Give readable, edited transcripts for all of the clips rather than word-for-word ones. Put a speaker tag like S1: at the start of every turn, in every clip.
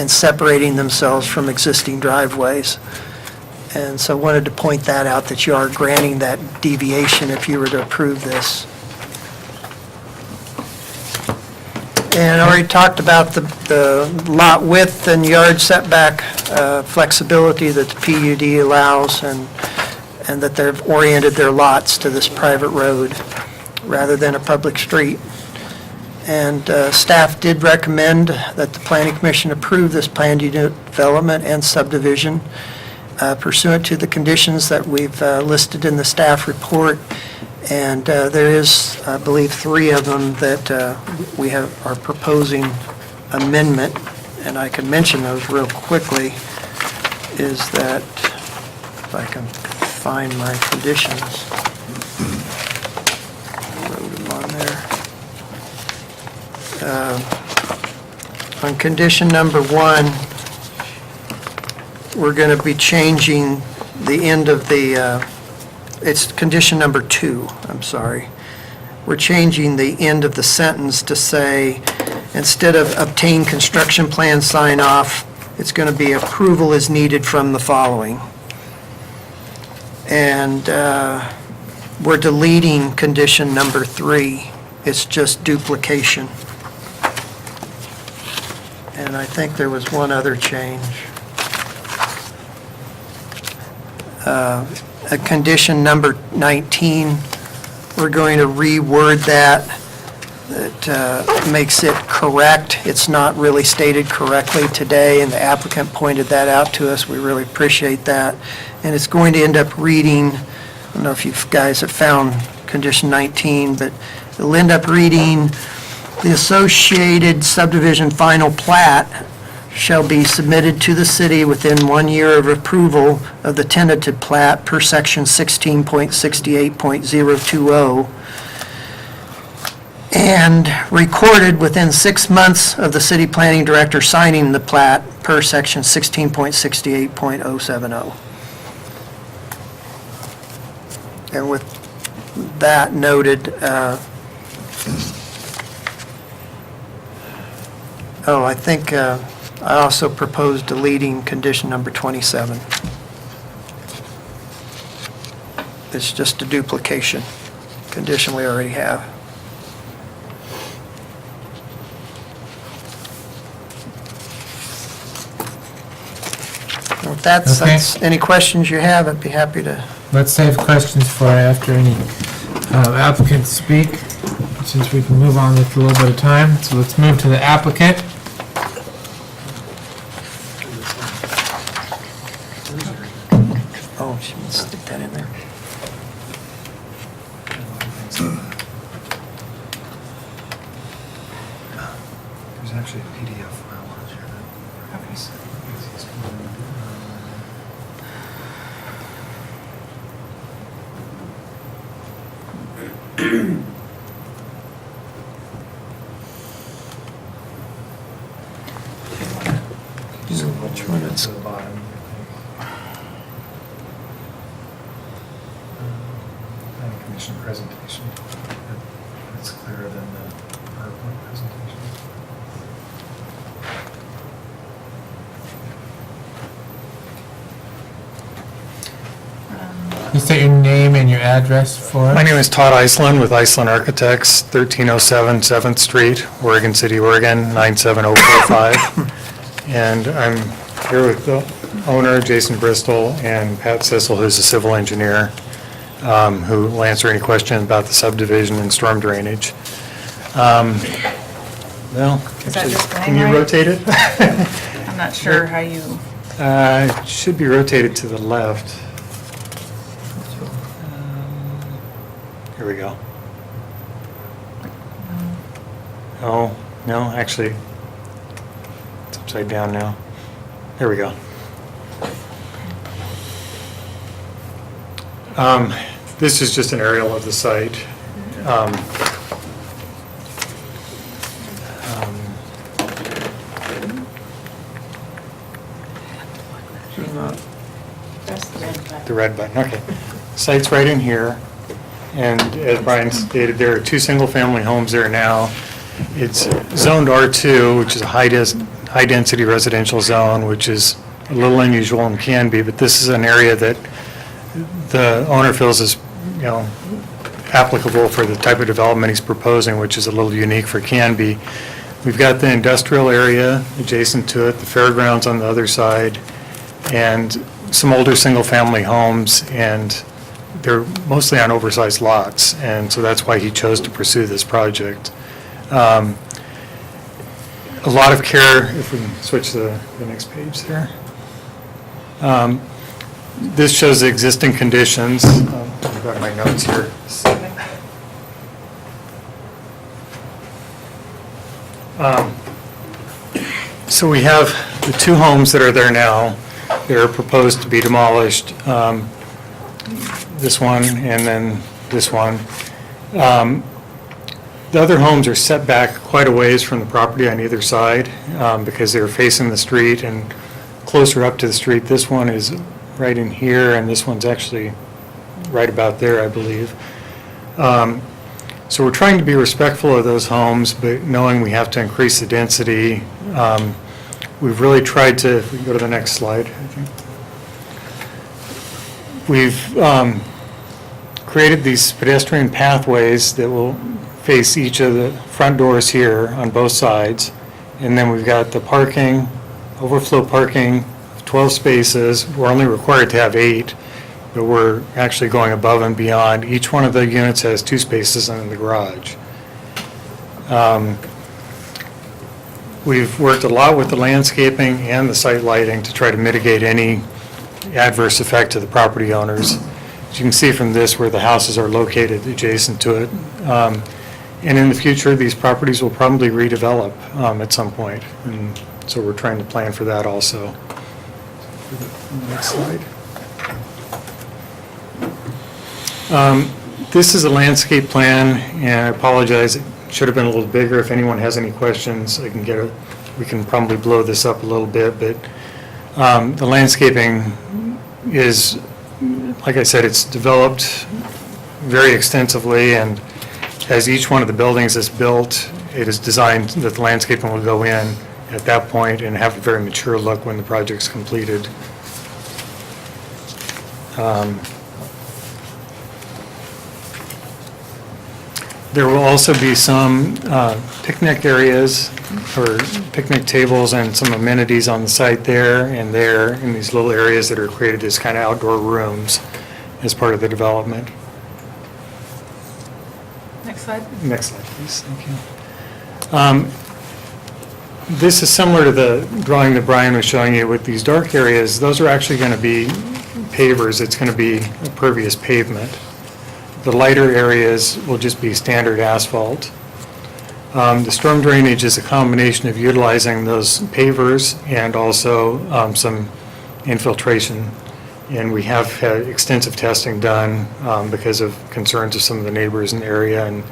S1: and separating themselves from existing driveways. And so wanted to point that out, that you are granting that deviation if you were to approve this. And I already talked about the lot width and yard setback flexibility that the PUD allows, and that they've oriented their lots to this private road rather than a public street. And staff did recommend that the Planning Commission approve this planned unit development and subdivision pursuant to the conditions that we've listed in the staff report. And there is, I believe, 3 of them that we are proposing amendment, and I can mention those real quickly, is that, if I can find my conditions, I wrote them on there. On condition number 1, we're going to be changing the end of the, it's condition number 2, I'm sorry. We're changing the end of the sentence to say, instead of obtain construction plan sign off, it's going to be approval is needed from the following. And we're deleting condition number 3. It's just duplication. And I think there was one other change. A condition number 19, we're going to reword that makes it correct. It's not really stated correctly today, and the applicant pointed that out to us. We really appreciate that. And it's going to end up reading, I don't know if you guys have found condition 19, but it'll end up reading, the associated subdivision final plat shall be submitted to the city within 1 year of approval of the tentative plat per section 16.68.020, and recorded within 6 months of the city planning director signing the plat per section 16.68.070. And with that noted, I think I also propose deleting condition number 27. It's just a duplication, condition we already have. If that's any questions you have, I'd be happy to.
S2: Let's save questions for after any applicants speak, since we can move on with a little bit of time. So let's move to the applicant.
S1: Oh, she can stick that in there.
S3: There's actually a PDF file on here.
S1: So which one it's
S3: to the bottom, planning commission presentation. It's clearer than the PowerPoint presentation.
S2: You state your name and your address for us.
S4: My name is Todd Iceland with Iceland Architects, 1307 7th Street, Oregon City, Oregon, 97045. And I'm here with the owner, Jason Bristol, and Pat Sissel, who's a civil engineer, who will answer any questions about the subdivision and storm drainage. Well,
S5: Is that just
S4: can you
S5: going right?
S4: rotate it?
S5: I'm not sure how you,
S4: It should be rotated to the left. Here we go. Oh, no, actually, it's upside down now. There we go. This is just an aerial of the site. The red button, okay. Site's right in here, and as Brian stated, there are 2 single-family homes there now. It's zoned R2, which is a high-density residential zone, which is a little unusual and can be, but this is an area that the owner feels is, applicable for the type of development he's proposing, which is a little unique for Canby. We've got the industrial area adjacent to it, the fairgrounds on the other side, and some older single-family homes, and they're mostly on oversized lots, and so that's why he chose to pursue this project. A lot of care, if we can switch the next page there. This shows the existing conditions. I've got my notes here. So we have the two homes that are there now. They're proposed to be demolished. This one and then this one. The other homes are set back quite a ways from the property on either side because they're facing the street and closer up to the street. This one is right in here, and this one's actually right about there, I believe. So we're trying to be respectful of those homes, but knowing we have to increase the density. We've really tried to, if we can go to the next slide, I think. We've created these pedestrian pathways that will face each of the front doors here on both sides. And then we've got the parking, overflow parking, 12 spaces. We're only required to have 8, but we're actually going above and beyond. Each one of the units has 2 spaces in the garage. We've worked a lot with the landscaping and the site lighting to try to mitigate any adverse effect to the property owners. As you can see from this, where the houses are located adjacent to it. And in the future, these properties will probably redevelop at some point. And so we're trying to plan for that also. Next slide. This is a landscape plan, and I apologize, it should have been a little bigger. If anyone has any questions, we can probably blow this up a little bit, but the landscaping is, like I said, it's developed very extensively, and as each one of the buildings is built, it is designed that the landscaping will go in at that point and have a very mature look when the project's completed. There will also be some picnic areas or picnic tables and some amenities on the site there and there in these little areas that are created as kind of outdoor rooms as part of the development.
S5: Next slide.
S4: Next slide, please. Thank you. This is similar to the drawing that Brian was showing you with these dark areas. Those are actually going to be pavers. It's going to be a pervious pavement. The lighter areas will just be standard asphalt. The storm drainage is a combination of utilizing those pavers and also some infiltration. And we have had extensive testing done because of concerns of some of the neighbors in the area, and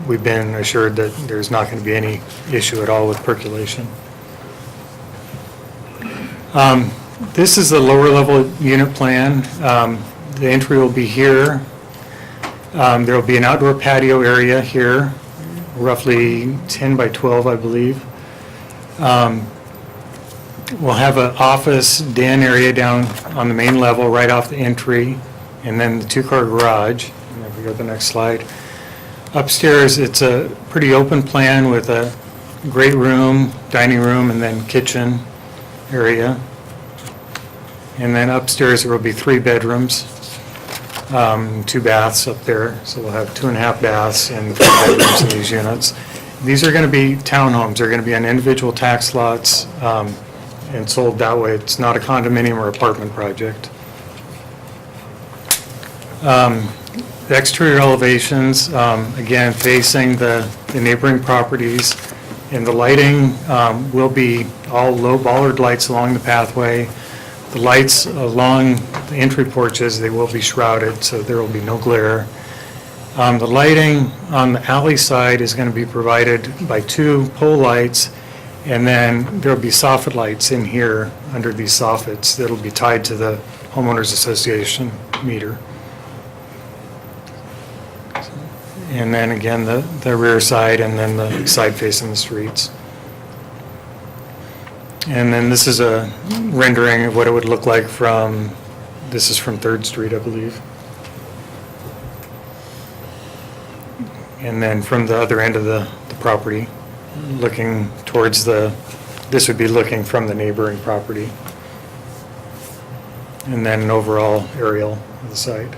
S4: we've been assured that there's not going to be any issue at all with percolation. This is the lower level unit plan. The entry will be here. There will be an outdoor patio area here, roughly 10 by 12, I believe. We'll have an office den area down on the main level right off the entry, and then the 2-car garage. And if we go to the next slide. Upstairs, it's a pretty open plan with a great room, dining room, and then kitchen area. And then upstairs, there will be 3 bedrooms. 2 baths up there, so we'll have 2.5 baths and 3 bedrooms in these units. These are going to be townhomes. They're going to be on individual tax lots and sold that way. It's not a condominium or apartment project. The exterior elevations, again, facing the neighboring properties, and the lighting will be all low bollard lights along the pathway. The lights along the entry porches, they will be shrouded, so there will be no glare. The lighting on the alley side is going to be provided by 2 pole lights, and then there will be soffit lights in here under these soffits that will be tied to the homeowners association meter. And then again, the rear side and then the side facing the streets. And then this is a rendering of what it would look like from, this is from 3rd Street, I believe. And then from the other end of the property, looking towards this would be looking from the neighboring property. And then an overall aerial of the site.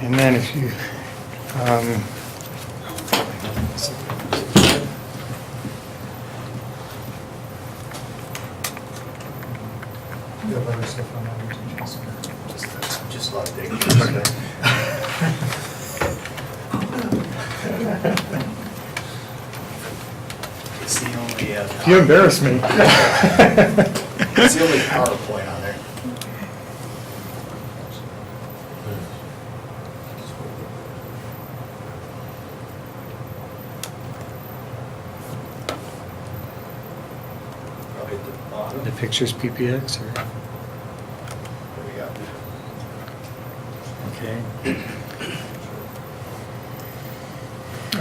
S4: And then if you,
S3: You have other stuff on that, Jason?
S6: Just a lot of digging. It's the only,
S4: you embarrass me.
S6: it's the only PowerPoint on there. Probably at the bottom.
S4: The picture's PPX or?
S6: What we got?
S4: Okay.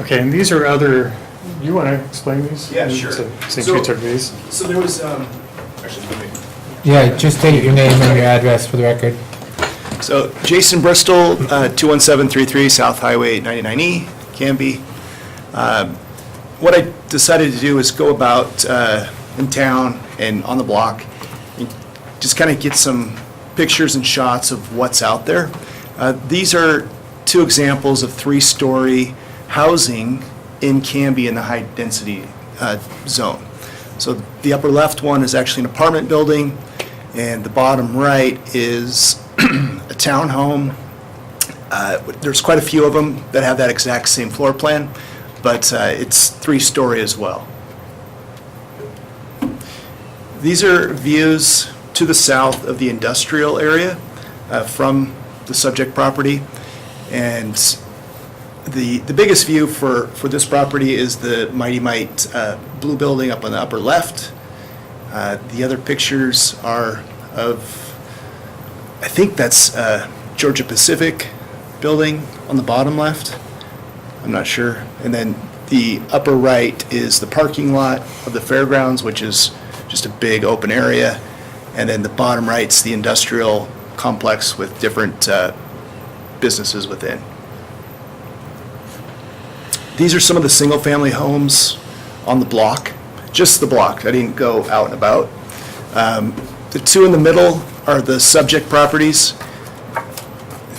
S4: Okay, and these are other, you want to explain these?
S6: Yeah, sure.
S4: Since you took these.
S6: So there was, actually, let me.
S2: Yeah, just state your name and your address for the record.
S6: So Jason Bristol, 21733 South Highway 99E, Canby. What I decided to do is go about in town and on the block, and just kind of get some pictures and shots of what's out there. These are two examples of 3-story housing in Canby in the high-density zone. So the upper left one is actually an apartment building, and the bottom right is a townhome. There's quite a few of them that have that exact same floor plan, but it's 3-story as well. These are views to the south of the industrial area from the subject property, and the biggest view for this property is the Mighty Mite blue building up on the upper left. The other pictures are of, I think that's Georgia Pacific building on the bottom left. I'm not sure. And then the upper right is the parking lot of the fairgrounds, which is just a big open area. And then the bottom right's the industrial complex with different businesses within. These are some of the single-family homes on the block, just the block. I didn't go out and about. The two in the middle are the subject properties.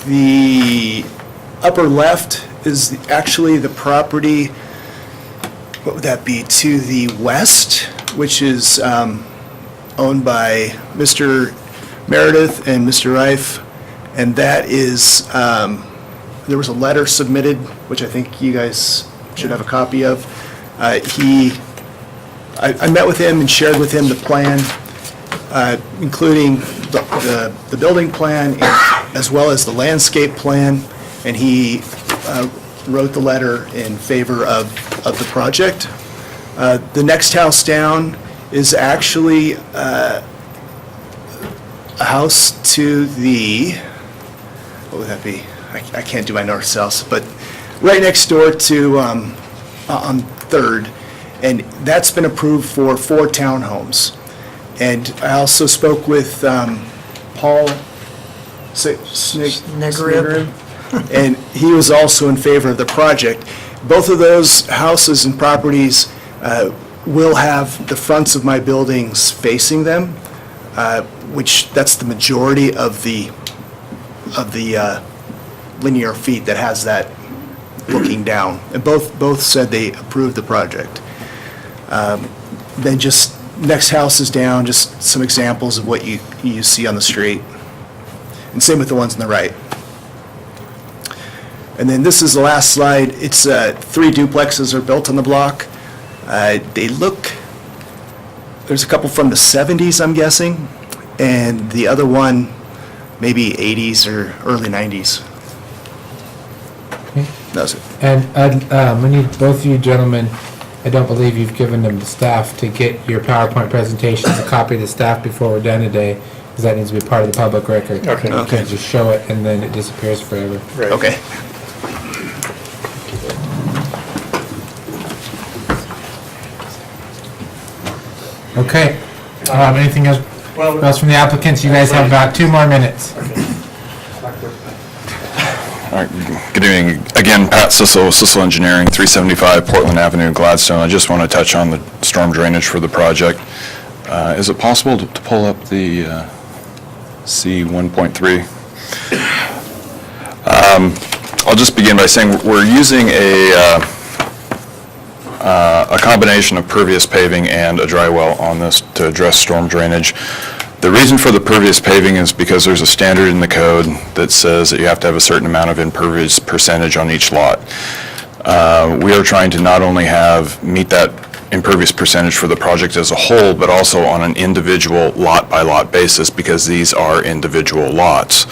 S6: The upper left is actually the property, what would that be, to the west, which is owned by Mr. Meredith and Mr. Reif, and that is, there was a letter submitted, which I think you guys should have a copy of. I met with him and shared with him the plan, including the building plan as well as the landscape plan, and he wrote the letter in favor of the project. The next house down is actually a house to the, what would that be? I can't do my north-south, but right next door to, on 3rd, and that's been approved for 4 townhomes. And I also spoke with Paul
S1: Negrib.
S6: and he was also in favor of the project. Both of those houses and properties will have the fronts of my buildings facing them, which that's the majority of the linear feet that has that looking down. And both said they approved the project. Then just next house is down, just some examples of what you see on the street. And same with the ones on the right. And then this is the last slide. It's 3 duplexes are built on the block. They look, there's a couple from the 70s, I'm guessing, and the other one maybe 80s or early 90s. That's it.
S2: And we need both of you gentlemen, I don't believe you've given them to staff to get your PowerPoint presentations, a copy of the staff before we're done today, because that needs to be part of the public record.
S4: Okay.
S2: You can't just show it and then it disappears forever.
S4: Right.
S6: Okay.
S2: Okay. Anything else from the applicants? You guys have about 2 more minutes.
S7: All right, good evening. Again, Pat Sissel, Sissel Engineering, 375 Portland Avenue, Gladstone. I just want to touch on the storm drainage for the project. Is it possible to pull up the C1.3? I'll just begin by saying we're using a combination of pervious paving and a dry well on this to address storm drainage. The reason for the pervious paving is because there's a standard in the code that says that you have to have a certain amount of impervious percentage on each lot. We are trying to not only meet that impervious percentage for the project as a whole, but also on an individual lot-by-lot basis, because these are individual lots.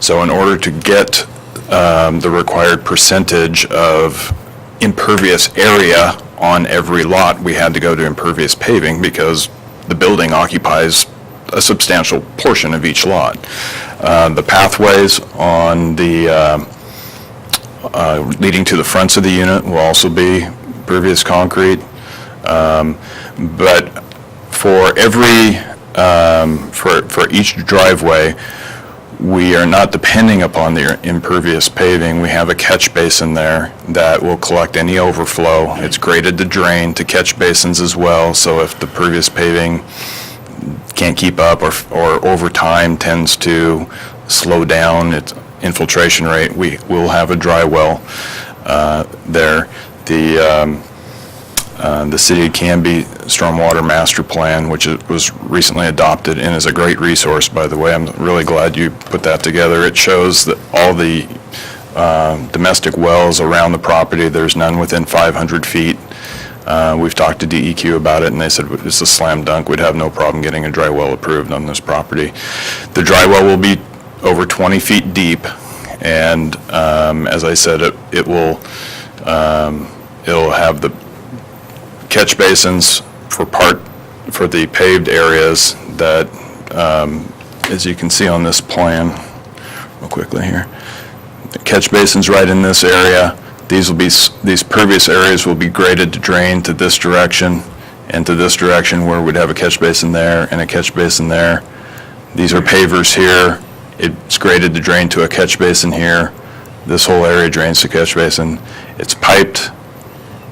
S7: So in order to get the required percentage of impervious area on every lot, we had to go to impervious paving because the building occupies a substantial portion of each lot. The pathways on the leading to the fronts of the unit will also be pervious concrete. But for for each driveway, we are not depending upon the impervious paving. We have a catch basin there that will collect any overflow. It's graded to drain to catch basins as well, so if the pervious paving can't keep up or over time tends to slow down its infiltration rate, we will have a dry well there. The City of Canby Stormwater Master Plan, which was recently adopted and is a great resource, by the way. I'm really glad you put that together. It shows that all the domestic wells around the property, there's none within 500 feet. We've talked to DEQ about it, and they said it's a slam dunk. We'd have no problem getting a dry well approved on this property. The dry well will be over 20 feet deep, and as I said, it'll have the catch basins for the paved areas that, as you can see on this plan, real quickly here, the catch basins right in this area. These pervious areas will be graded to drain to this direction and to this direction, where we'd have a catch basin there and a catch basin there. These are pavers here. It's graded to drain to a catch basin here. This whole area drains to catch basin. It's piped.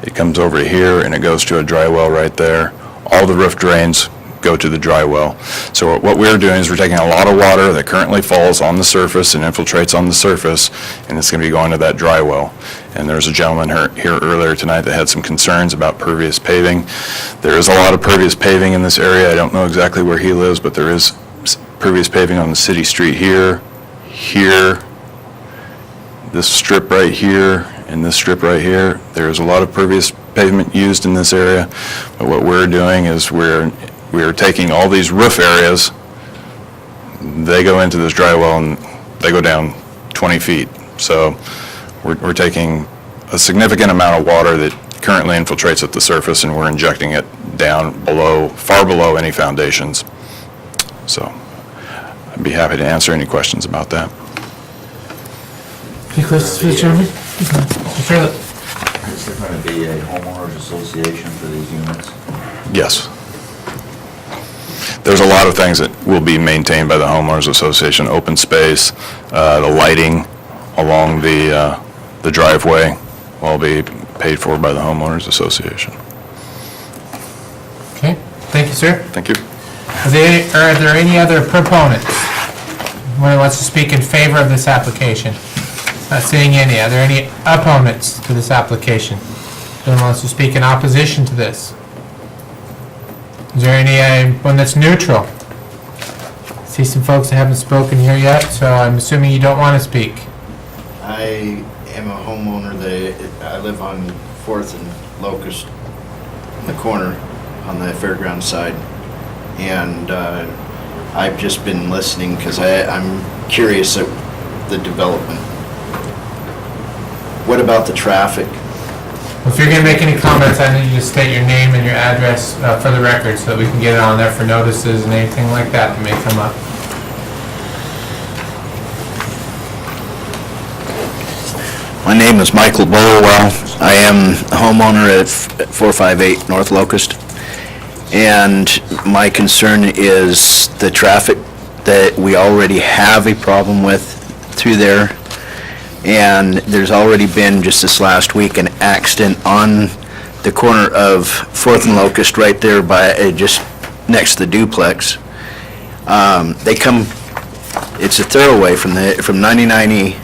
S7: It comes over here and it goes to a dry well right there. All the roof drains go to the dry well. So what we're doing is we're taking a lot of water that currently falls on the surface and infiltrates on the surface, and it's going to be going to that dry well. And there's a gentleman here earlier tonight that had some concerns about pervious paving. There is a lot of pervious paving in this area. I don't know exactly where he lives, but there is pervious paving on the city street here, this strip right here, and this strip right here. There's a lot of pervious pavement used in this area, but what we're doing is we're taking all these roof areas, they go into this dry well and they go down 20 feet. So we're taking a significant amount of water that currently infiltrates at the surface, and we're injecting it down below, far below any foundations. So I'd be happy to answer any questions about that.
S2: Any questions for the chairman? Mr. Charlotte?
S8: Is there going to be a homeowners association for these units?
S7: Yes. There's a lot of things that will be maintained by the homeowners association. Open space, the lighting along the driveway will be paid for by the homeowners association.
S2: Okay, thank you, sir.
S7: Thank you.
S2: Are there any other proponents? Anyone wants to speak in favor of this application? Not seeing any. Are there any opponents to this application? Anyone wants to speak in opposition to this? Is there anyone that's neutral? See some folks that haven't spoken here yet, so I'm assuming you don't want to speak.
S9: I am a homeowner. I live on 4th and Locust, in the corner on the fairground side. And I've just been listening because I'm curious at the development. What about the traffic?
S2: If you're going to make any comments, I need you to state your name and your address for the record so that we can get it on there for notices and anything like that that may come up.
S9: My name is Michael Burwell. I am a homeowner at 458 North Locust. And my concern is the traffic that we already have a problem with through there. And there's already been, just this last week, an accident on the corner of 4th and Locust, right there by, just next to the duplex. They come, it's a thoroughway from 99E,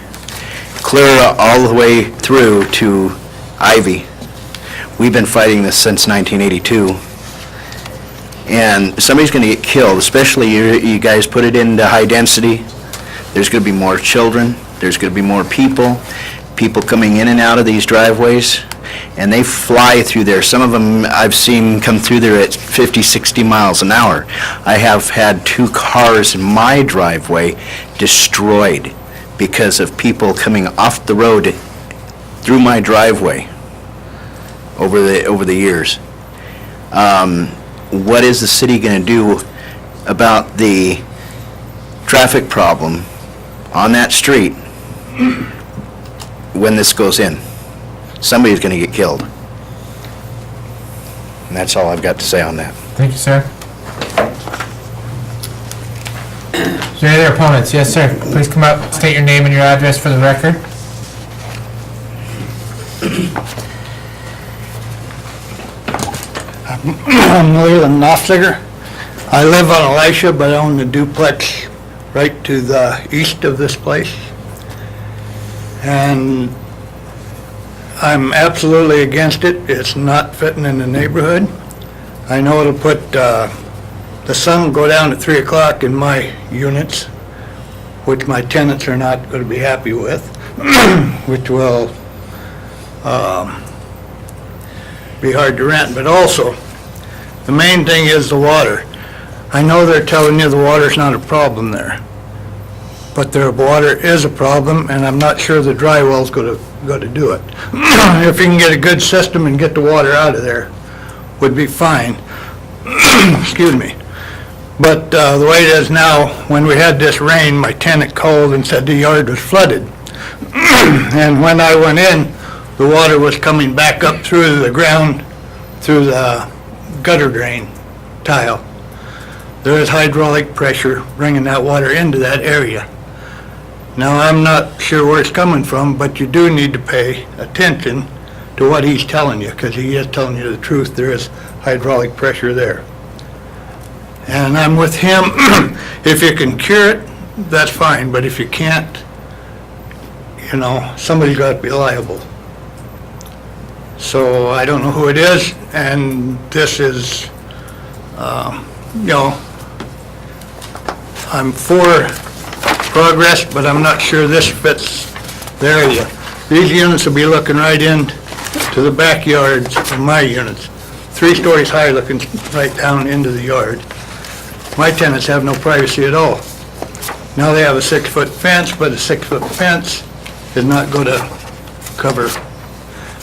S9: clear all the way through to Ivy. We've been fighting this since 1982. And somebody's going to get killed, especially you guys put it into high density. There's going to be more children. There's going to be more people coming in and out of these driveways, and they fly through there. Some of them I've seen come through there at 50, 60 miles an hour. I have had 2 cars in my driveway destroyed because of people coming off the road through my driveway over the years. What is the city going to do about the traffic problem on that street when this goes in? Somebody's going to get killed. And that's all I've got to say on that.
S2: Thank you, sir. Is there any other opponents? Yes, sir. Please come up, state your name and your address for the record.
S10: I'm Leland Nofziger. I live on Elisha, but I own the duplex right to the east of this place. And I'm absolutely against it. It's not fitting in the neighborhood. I know it'll put, the sun will go down at 3 o'clock in my units, which my tenants are not going to be happy with, which will be hard to rent. But also, the main thing is the water. I know they're telling you the water's not a problem there, but their water is a problem, and I'm not sure the dry well's going to do it. If you can get a good system and get the water out of there, would be fine. Excuse me. But the way it is now, when we had this rain, my tenant called and said the yard was flooded. And when I went in, the water was coming back up through the ground, through the gutter drain tile. There is hydraulic pressure bringing that water into that area. Now, I'm not sure where it's coming from, but you do need to pay attention to what he's telling you, because he is telling you the truth. There is hydraulic pressure there. And I'm with him. If you can cure it, that's fine, but if you can't, you know, somebody's got to be liable. So I don't know who it is, and this is, you know, I'm for progress, but I'm not sure this fits the area. These units will be looking right in to the backyards of my units, 3 stories high, looking right down into the yard. My tenants have no privacy at all. Now they have a 6-foot fence, but a 6-foot fence is not going to cover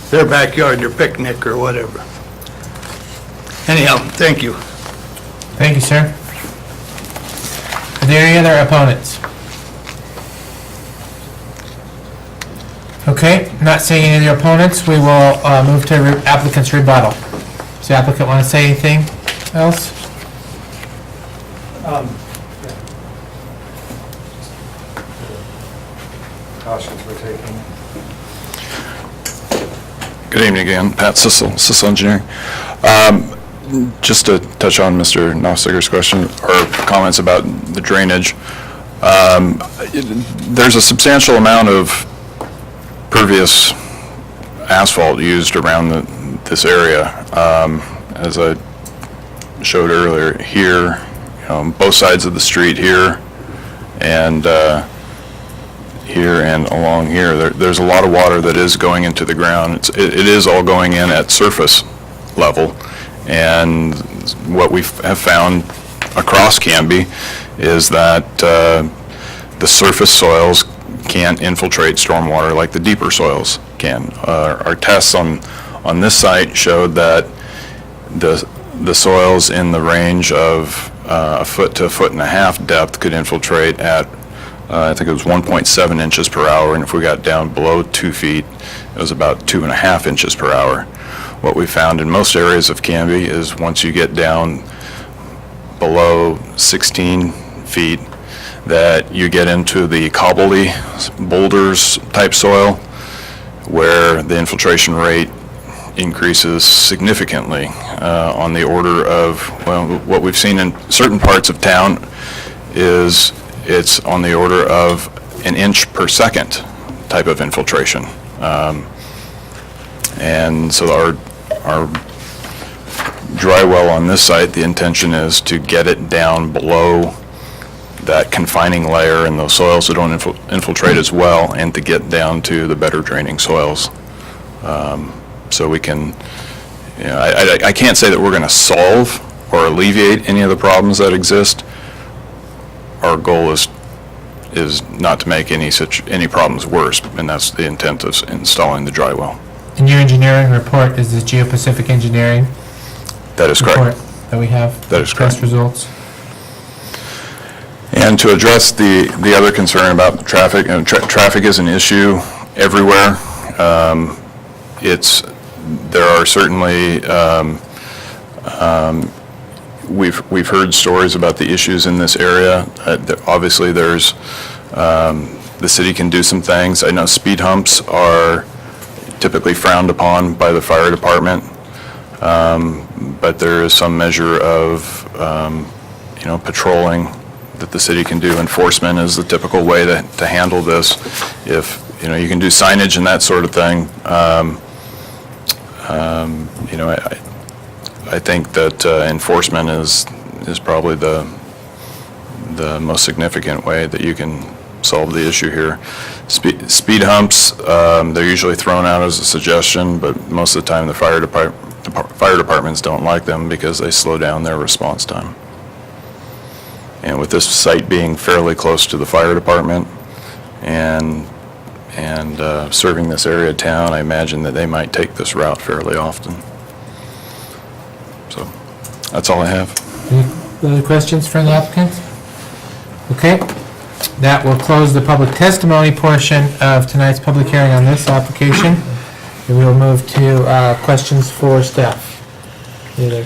S10: their backyard, their picnic or whatever. Anyhow, thank you.
S2: Thank you, sir. Are there any other opponents? Okay, not seeing any other opponents, we will move to applicant's rebuttal. Does the applicant want to say anything else?
S3: Cautions we're taking.
S7: Good evening again, Pat Sissel, Sissel Engineering. Just to touch on Mr. Nofziger's question or comments about the drainage, there's a substantial amount of pervious asphalt used around this area. As I showed earlier, here, both sides of the street here, and here and along here, there's a lot of water that is going into the ground. It is all going in at surface level, and what we have found across Canby is that the surface soils can't infiltrate stormwater like the deeper soils can. Our tests on this site showed that the soils in the range of a foot to a foot and a half depth could infiltrate at I think it was 1.7 inches per hour, and if we got down below 2 feet, it was about 2.5 inches per hour. what we found in most areas of Canby is once you get down below 16 feet, that you get into the cobbly boulders type soil where the infiltration rate increases significantly on the order of, well, what we've seen in certain parts of town is it's on the order of an inch per second type of infiltration. And so our dry well on this site, the intention is to get it down below that confining layer in those soils that don't infiltrate as well, and to get down to the better draining soils. So we can, you know, I can't say that we're going to solve or alleviate any of the problems that exist. Our goal is not to make any problems worse, and that's the intent of installing the dry well.
S2: And your engineering report is the Geopacific Engineering
S7: That is
S2: report
S7: correct.
S2: that we have?
S7: That is correct.
S2: Test results?
S7: And to address the other concern about traffic, and traffic is an issue everywhere. There are certainly, we've heard stories about the issues in this area. Obviously, there's, the city can do some things. I know speed humps are typically frowned upon by the fire department, but there is some measure of, patrolling that the city can do. Enforcement is the typical way to handle this. If, you can do signage and that sort of thing. I think that enforcement is probably the most significant way that you can solve the issue here. Speed humps, they're usually thrown out as a suggestion, but most of the time the fire departments don't like them because they slow down their response time. And with this site being fairly close to the fire department and serving this area of town, I imagine that they might take this route fairly often. So that's all I have.
S2: Any other questions from the applicants? Okay, that will close the public testimony portion of tonight's public hearing on this application. And we will move to questions for staff. Either.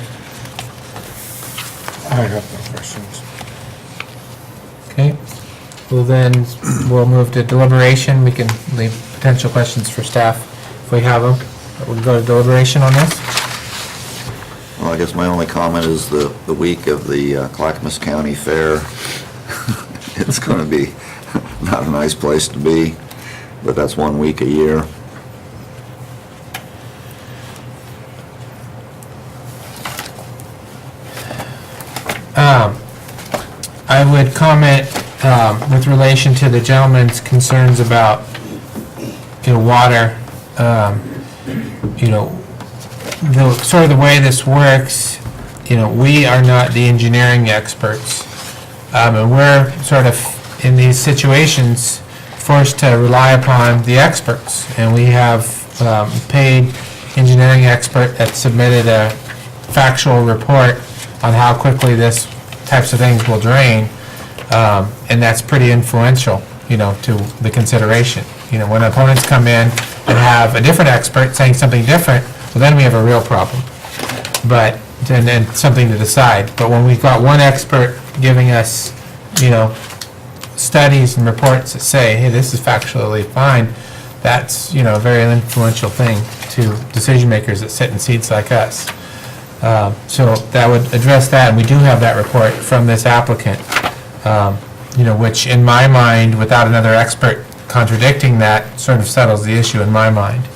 S4: I have no questions.
S2: Okay, we'll move to deliberation. We can leave potential questions for staff if we have them. But we'll go to deliberation on this.
S8: Well, I guess my only comment is the week of the Clackamas County Fair. It's going to be not a nice place to be, but that's 1 week a year.
S2: I would comment with relation to the gentleman's concerns about, water. Sort of the way this works, we are not the engineering experts. And we're sort of, in these situations, forced to rely upon the experts. And we have paid engineering expert that submitted a factual report on how quickly this types of things will drain. And that's pretty influential, to the consideration. When opponents come in and have a different expert saying something different, well, then we have a real problem. But, and then something to decide. But when we've got one expert giving us, studies and reports that say, hey, this is factually fine, that's, a very influential thing to decision makers that sit in seats like us. So that would address that, and we do have that report from this applicant, which in my mind, without another expert contradicting that, sort of settles the issue in my mind.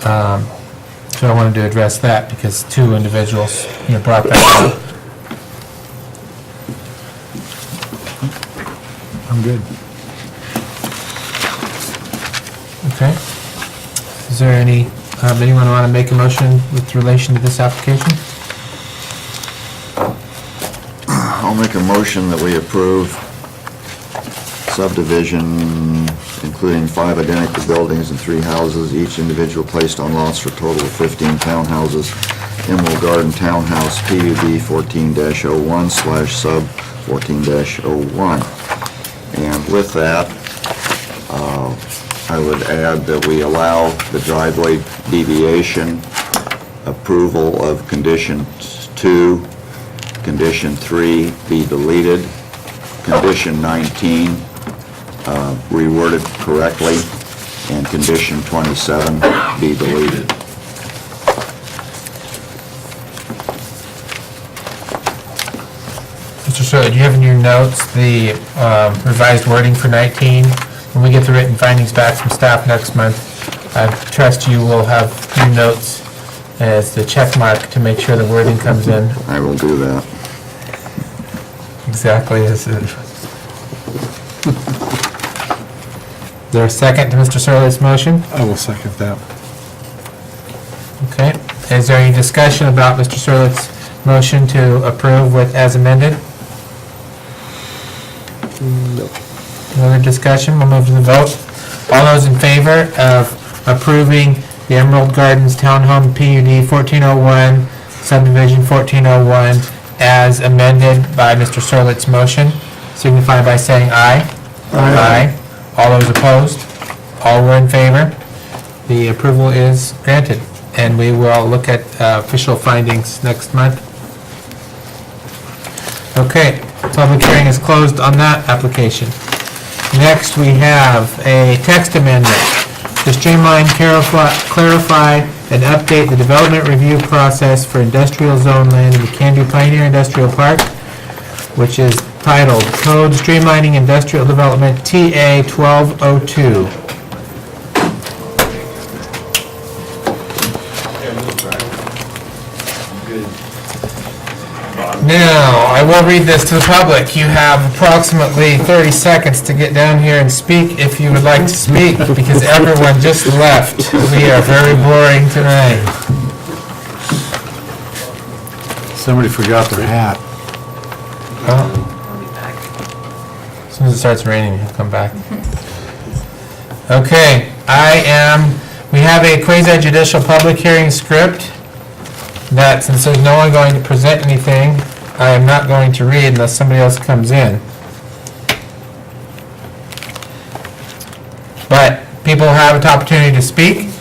S2: So I wanted to address that because two individuals, brought that up.
S4: I'm good.
S2: Okay. Is there anyone want to make a motion with relation to this application?
S8: I'll make a motion that we approve subdivision including 5 identical buildings and 3 houses, each individual placed on lots for a total of 15 townhouses. Emerald Garden Townhouse PUD 14-01/sub 14-01. And with that, I would add that we allow the driveway deviation approval of conditions 2, condition 3 be deleted, condition 19 reworded correctly, and condition 27 be deleted.
S2: Mr. Sirley, do you have in your notes the revised wording for 19? When we get the written findings back from staff next month, I trust you will have your notes as the check mark to make sure the wording comes in
S8: I will do that.
S2: exactly as it. Is there a second to Mr. Sirley's motion?
S3: I will second that.
S2: Okay. Is there any discussion about Mr. Sirlett's motion to approve with as amended? No. No other discussion? We'll move to the vote. All those in favor of approving the Emerald Gardens Townhome PUD 1401, subdivision 1401, as amended by Mr. Sirlett's motion, signify by saying aye. Aye. All those opposed? All were in favor? The approval is granted, and we will look at official findings next month. Okay, public hearing is closed on that application. Next, we have a text amendment to streamline, clarify, and update the development review process for industrial zone land in the Canby Pioneer Industrial Park, which is titled Code Streamlining Industrial Development TA 1202. Now, I will read this to the public. You have approximately 30 seconds to get down here and speak if you would like to speak, because everyone just left. We are very boring tonight.
S3: Somebody forgot their hat.
S2: As soon as it starts raining, he'll come back. Okay, we have a quasi-judicial public hearing script that, since there's no one going to present anything, I am not going to read unless somebody else comes in. But people have an opportunity to speak.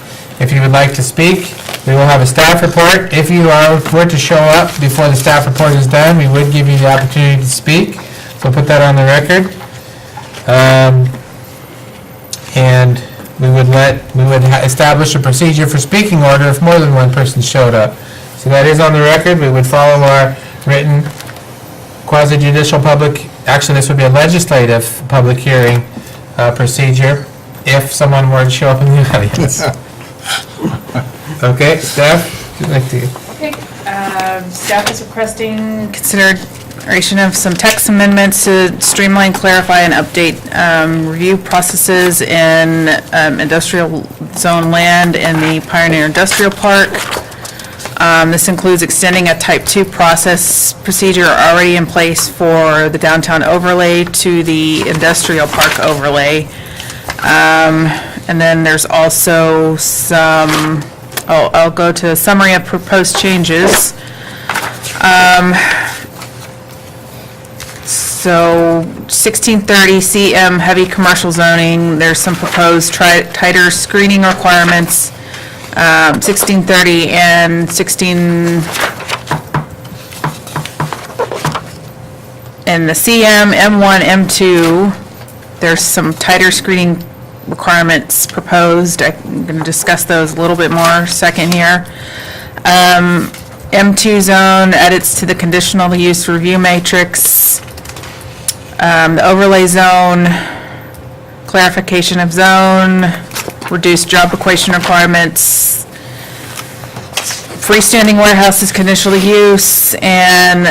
S2: If you would like to speak, we will have a staff report. If you were to show up before the staff report is done, we would give you the opportunity to speak. So put that on the record. And we would establish a procedure for speaking order if more than one person showed up. So that is on the record. We would follow our written quasi-judicial actually this would be a legislative public hearing procedure if someone were to show up in the audience. Okay, Steph, would you like to?
S5: Okay, staff is requesting consideration of some text amendments to streamline, clarify, and update review processes in industrial zone land in the Pioneer Industrial Park. This includes extending a Type 2 process procedure already in place for the downtown overlay to the industrial park overlay. And then there's also some, I'll go to a summary of proposed changes. So 1630 CM heavy commercial zoning, there's some proposed tighter screening requirements. 1630 and 16 in the CM, M1, M2, there's some tighter screening requirements proposed. I'm going to discuss those a little bit more second here. M2 zone edits to the conditional use review matrix. The overlay zone, clarification of zone, reduced job equation requirements, freestanding warehouses conditional use, and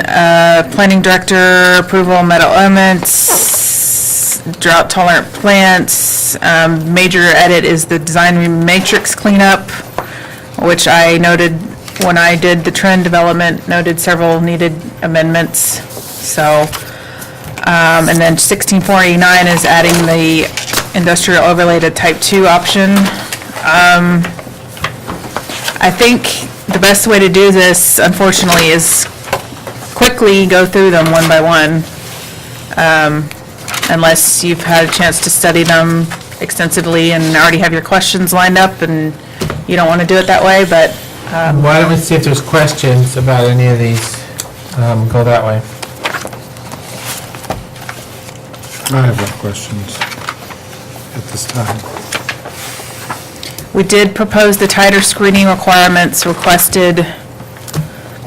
S5: planning director approval metal elements, drought tolerant plants. Major edit is the design matrix cleanup, which I noted when I did the trend development, noted several needed amendments. So, and then 1649 is adding the industrial overlay to type 2 option. I think the best way to do this, unfortunately, is quickly go through them one by one, unless you've had a chance to study them extensively and already have your questions lined up and you don't want to do it that way, but
S2: Why don't we see if there's questions about any of these? Go that way.
S3: I have no questions at this time.
S5: We did propose the tighter screening requirements requested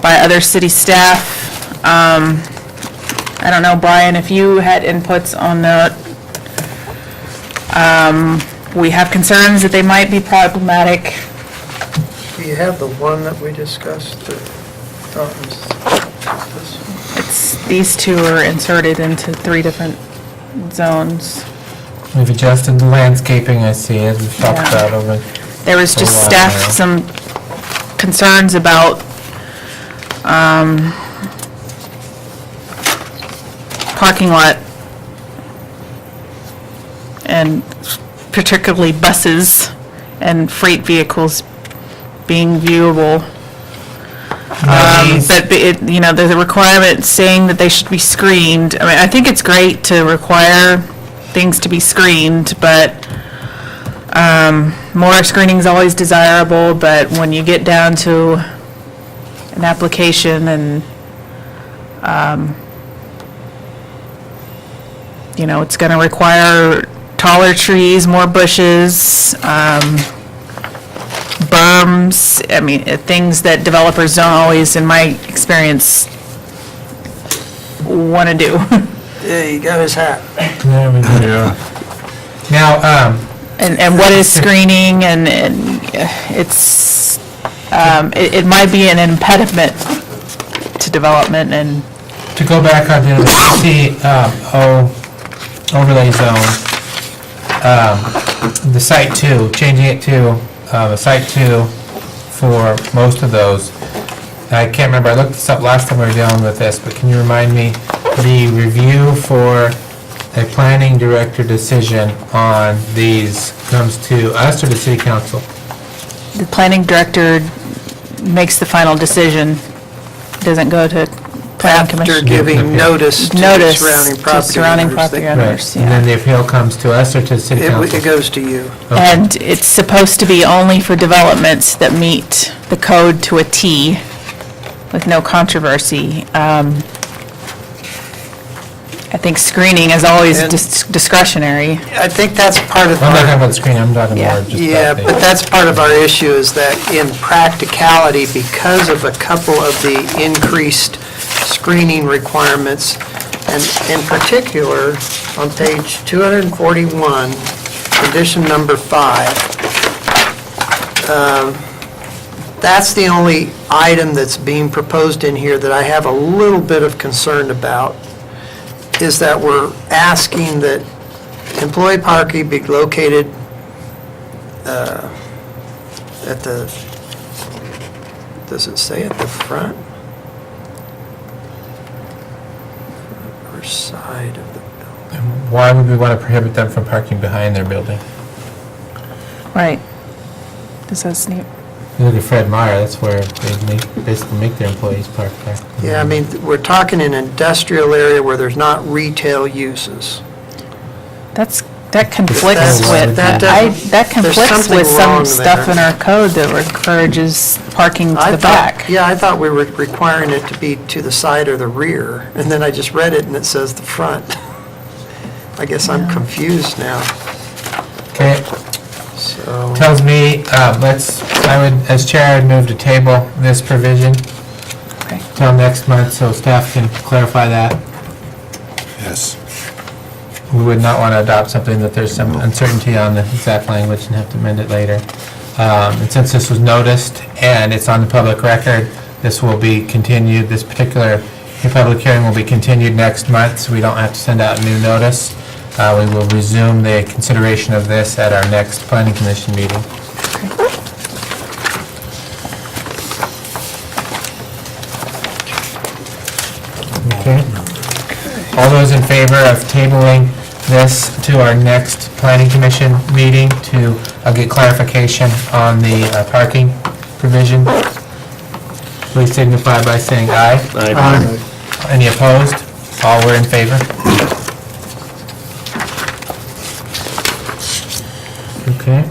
S5: by other city staff. I don't know, Brian, if you had inputs on that. We have concerns that they might be problematic.
S1: Do you have the one that we discussed?
S5: These two are inserted into 3 different zones.
S2: We've adjusted the landscaping, I see, as we've talked
S5: Yeah.
S2: about over.
S5: There was
S2: For a
S5: just
S2: while
S5: staff,
S2: now.
S5: some concerns about parking lot and particularly buses and freight vehicles being viewable. But it, you know, there's a requirement saying that they should be screened. I mean, I think it's great to require things to be screened, but more screening is always desirable, but when you get down to an application and, you know, it's going to require taller trees, more bushes, berms, I mean, things that developers don't always, in my experience, want to do.
S1: Yeah, he got his hat.
S2: There we go. Now,
S5: And what is screening, and it's, it might be an impediment to development, and
S2: to go back onto the overlay zone, the site 2, changing it to the site 2 for most of those. I can't remember, I looked this up last time we were dealing with this, but can you remind me, the review for a planning director decision on these comes to us or the city council?
S5: the planning director makes the final decision, doesn't go to planning
S1: After
S5: commission.
S1: giving notice to
S5: Notice
S1: surrounding
S5: to
S1: property
S5: surrounding
S1: owners.
S5: property
S1: They-
S5: owners,
S2: And then
S5: yeah.
S2: the appeal comes to us or to the city council?
S1: It goes to you.
S2: Okay.
S5: And it's supposed to be only for developments that meet the code to a T, with no controversy. I think screening is always
S1: And-
S5: discretionary.
S1: I think that's part of
S2: I'm not talking
S1: our,
S2: about the screen, I'm talking
S5: Yeah.
S2: more just
S1: yeah,
S2: about
S1: but
S2: the...
S1: that's part of our issue is that in practicality, because of a couple of the increased screening requirements, and in particular, on page 241, condition number 5, that's the only item that's being proposed in here that I have a little bit of concern about, is that we're asking that employee parking be located at the, does it say at the front? Or side of the building?
S2: Why would we want to prohibit them from parking behind their building?
S5: Right. Does that seem?
S2: You look at Fred Meyer, that's where they basically make their employees park there.
S1: Yeah, I mean, we're talking an industrial area where there's not retail uses.
S5: That conflicts
S1: That's-
S5: with,
S1: that doesn't-
S5: that
S1: there's
S5: conflicts
S1: something
S5: with
S1: wrong
S5: some stuff
S1: there.
S5: in our code that encourages parking to
S1: I
S5: the
S1: thought-
S5: back.
S1: Yeah, I thought we were requiring it to be to the side or the rear, and then I just read it and it says the front. I guess I'm confused now,
S2: Okay,
S1: so.
S2: tells me, I would, as chair, I'd move to table this provision
S5: Okay.
S2: till next month, so staff can clarify that.
S3: Yes.
S2: We would not want to adopt something that there's some uncertainty on the exact language and have to amend it later. And since this was noticed and it's on the public record, this will be continued, this particular public hearing will be continued next month, so we don't have to send out a new notice. We will resume the consideration of this at our next planning commission meeting. Okay. All those in favor of tabling this to our next planning commission meeting to get clarification on the parking provision, please signify by saying aye. Aye. Any opposed? All were in favor? Okay.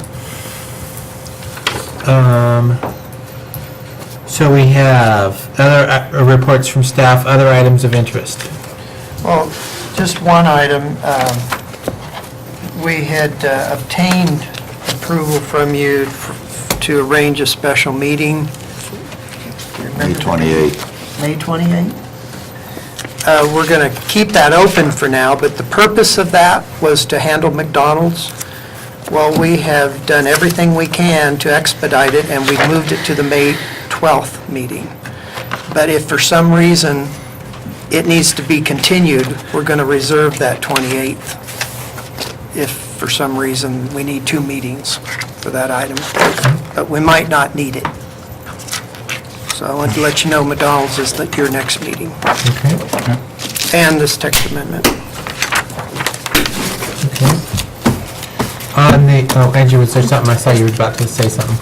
S2: So we have other reports from staff, other items of interest.
S1: Well, just one item. We had obtained approval from you to arrange a special meeting.
S8: May 28.
S1: May 28th? We're going to keep that open for now, but the purpose of that was to handle McDonald's. Well, we have done everything we can to expedite it, and we've moved it to the May 12th meeting. But if for some reason it needs to be continued, we're going to reserve that 28th. If for some reason we need 2 meetings for that item, but we might not need it. So I want to let you know McDonald's is your next meeting.
S2: Okay.
S1: And this text amendment.
S2: On the, Angie, was there something? I saw you were about to say something.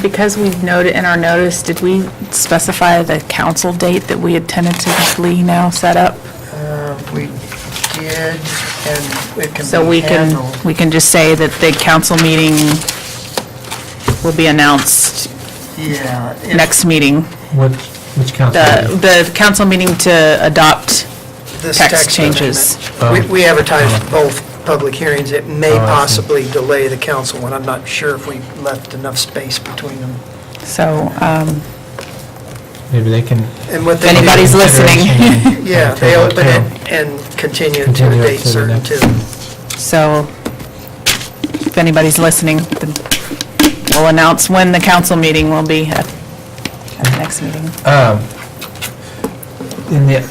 S5: Because we've noted in our notice, did we specify the council date that we had tentatively now set up?
S1: We did, and it can
S5: So
S1: be handled.
S5: we can just say that the council meeting will be announced
S1: Yeah.
S5: next meeting.
S2: Which council? meeting?
S5: The council meeting to adopt
S1: This
S5: text changes.
S1: amendment. We advertised both public hearings. It may
S2: Oh, I see.
S1: possibly delay the council one. I'm not sure if we left enough space between them.
S5: So,
S2: Maybe they can.
S1: And what
S5: if
S1: they do-
S5: anybody's listening,
S1: Yeah, they open it and continue to a
S2: Continue it
S1: date
S2: to the
S1: certain
S2: next.
S1: too.
S5: so if anybody's listening, then we'll announce when the council meeting will be at the next meeting.
S2: In the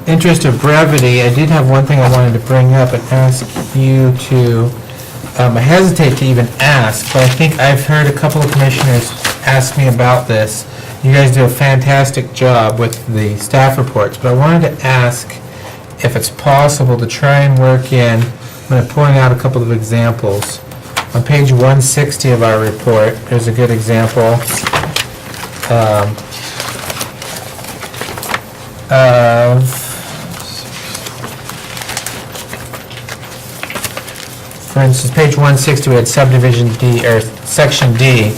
S2: interest of brevity, I did have one thing I wanted to bring up and ask you to, I hesitate to even ask, but I think I've heard a couple of commissioners ask me about this. You guys do a fantastic job with the staff reports, but I wanted to ask if it's possible to try and work in, I'm going to point out a couple of examples. On page 160 of our report, there's a good example of for instance, page 160, we had subdivision D, or section D,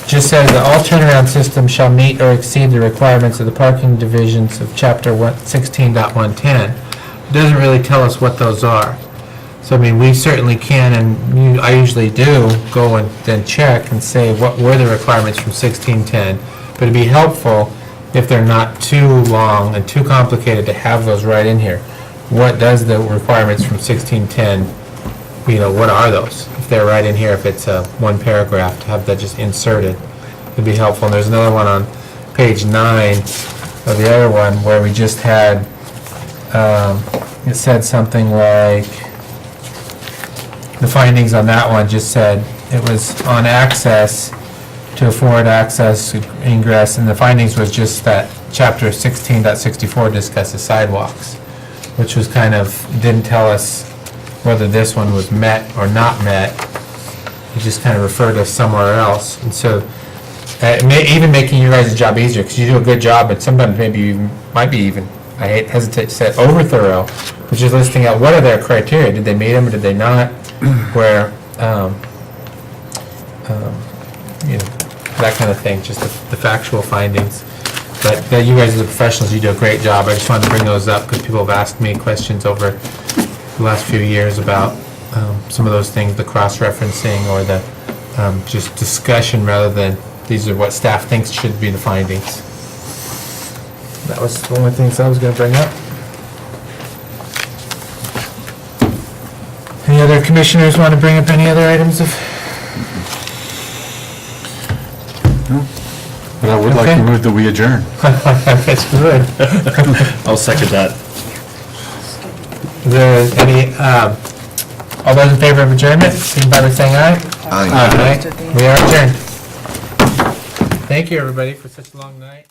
S2: just says the all turnaround system shall meet or exceed the requirements of the parking divisions of chapter 16.110. It doesn't really tell us what those are. So, I mean, we certainly can, and I usually do, go and then check and say what were the requirements from 1610. But it'd be helpful if they're not too long and too complicated to have those right in here. What does the requirements from 1610, what are those? If they're right in here, if it's one paragraph, to have that just inserted, it'd be helpful. And there's another one on page 9 of the other one where we just had, it said something like, the findings on that one just said it was on access to afford access, ingress, and the findings was just that chapter 16.64 discusses sidewalks, which was kind of, didn't tell us whether this one was met or not met. It just kind of referred us somewhere else. And so, even making your guys' job easier, because you do a good job, but sometimes maybe you might be even, I hesitate to say over thorough, which is listing out what are their criteria. Did they meet them or did they not? Where, that kind of thing, just the factual findings. But you guys as the professionals, you do a great job. I just wanted to bring those up because people have asked me questions over the last few years about some of those things, the cross-referencing or the just discussion rather than these are what staff thinks should be the findings. That was the only things I was going to bring up. Any other commissioners want to bring up any other items of?
S3: But I would like
S2: Okay.
S3: to move that we adjourn.
S2: That's good.
S3: I'll second that.
S2: Is there any, all those in favor of adjournment, signify by saying aye.
S8: Aye.
S2: Aye. We are adjourned. Thank you, everybody, for such a long night.